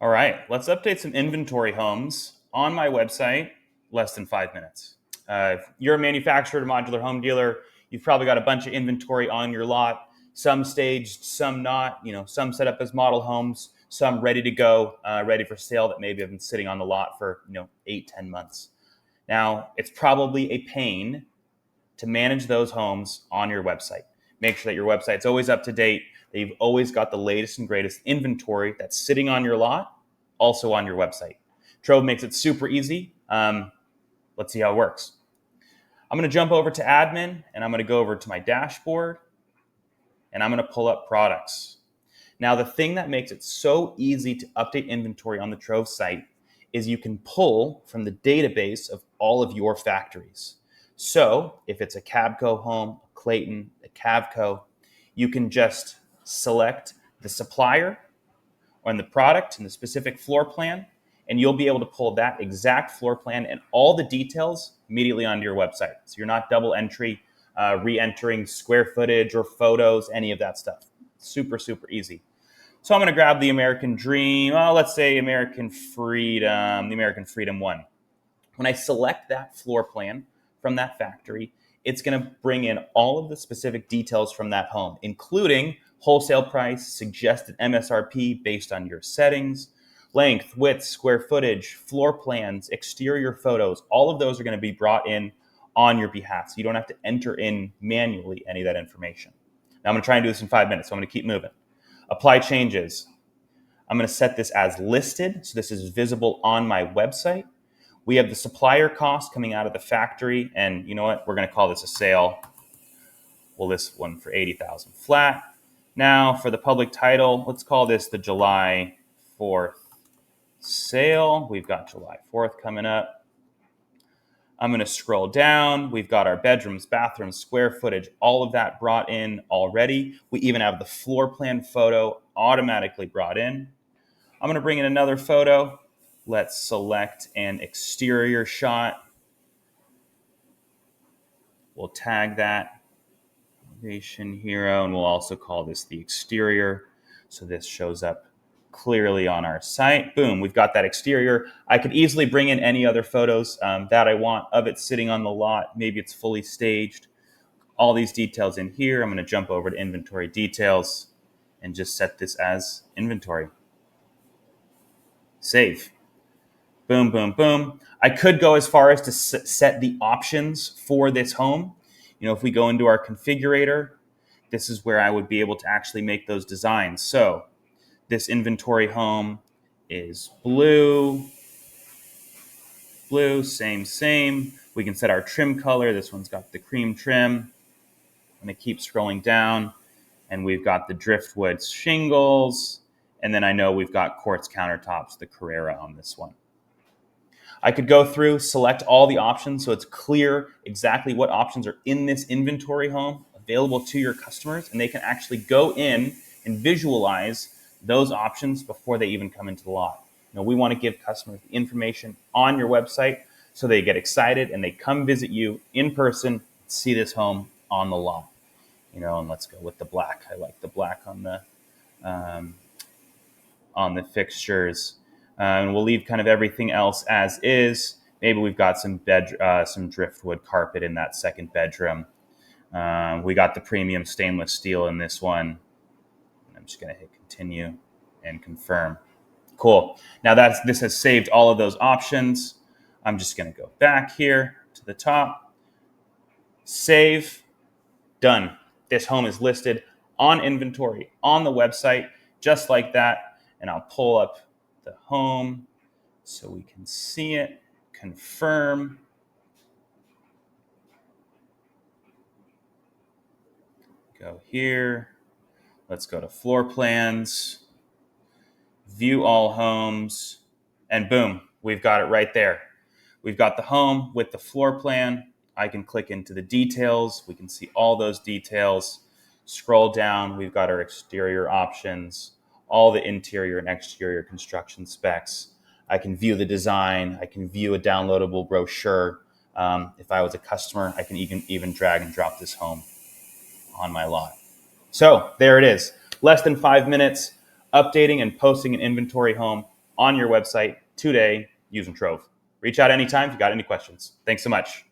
All right, let's update some inventory homes on my website, less than 5 minutes. If you're a manufacturer, a modular home dealer, you've probably got a bunch of inventory on your lot, some staged, some not, some set up as model homes, some ready to go, ready for sale that maybe have been sitting on the lot for, 8, 10 months. Now, it's probably a pain to manage those homes on your website. Make sure that your website's always up to date, that you've always got the latest and greatest inventory that's sitting on your lot, also on your website. Trove makes it super easy. Let's see how it works. I'm going to jump over to admin and I'm going to go over to my dashboard and I'm going to pull up products. Now, the thing that makes it so easy to update inventory on the Trove site is you can pull from the database of all of your factories. So if it's a Cabco home, a Clayton, a Cavco, you can just select the supplier on the product and the specific floor plan, and you'll be able to pull that exact floor plan and all the details immediately onto your website. So you're not double entry, re-entering square footage or photos, any of that stuff. Super, super easy. So I'm going to grab the American Dream, let's say American Freedom, the American Freedom 1. When I select that floor plan from that factory, it's going to bring in all of the specific details from that home, including wholesale price, suggested MSRP based on your settings, length, width, square footage, floor plans, exterior photos. All of those are going to be brought in on your behalf. So you don't have to enter in manually any of that information. Now I'm going to try and do this in 5 minutes, so I'm going to keep moving. Apply changes. I'm going to set this as listed, so this is visible on my website. We have the supplier cost coming out of the factory, and you know what? We're going to call this a sale. We'll list one for $80,000 flat. Now for the public title, let's call this the July 4th sale. We've got July 4th coming up. I'm going to scroll down. We've got our bedrooms, bathrooms, square footage, all of that brought in already. We even have the floor plan photo automatically brought in. I'm going to bring in another photo. Let's select an exterior shot. We'll tag that Elevation Hero, and we'll also call this the exterior. So this shows up clearly on our site. Boom, we've got that exterior. I could easily bring in any other photos that I want of it sitting on the lot. Maybe it's fully staged. All these details in here. I'm going to jump over to inventory details and just set this as inventory. Save. Boom, boom, boom. I could go as far as to set the options for this home. If we go into our configurator, this is where I would be able to actually make those designs. So this inventory home is blue, same. We can set our trim color. This one's got the cream trim. I'm going to keep scrolling down, and we've got the driftwood shingles, and then I know we've got quartz countertops, the Carrera on this one. I could go through, select all the options so it's clear exactly what options are in this inventory home available to your customers, and they can actually go in and visualize those options before they even come into the lot. We want to give customers the information on your website so they get excited and they come visit you in person, see this home on the lot. And let's go with the black. I like the black on the fixtures. And we'll leave kind of everything else as is. Maybe we've got some driftwood carpet in that second bedroom. We got the premium stainless steel in this one. I'm just going to hit continue and confirm. Cool. Now this has saved all of those options. I'm just going to go back here to the top. Save. Done. This home is listed on inventory on the website, just like that. And I'll pull up the home so we can see it, confirm. Go here. Let's go to floor plans, view all homes, and boom, we've got it right there. We've got the home with the floor plan. I can click into the details. We can see all those details. Scroll down. We've got our exterior options, all the interior and exterior construction specs. I can view the design. I can view a downloadable brochure. If I was a customer, I can even drag and drop this home on my lot. So there it is. Less than 5 minutes, updating and posting an inventory home on your website today using Trove. Reach out anytime if you got any questions. Thanks so much.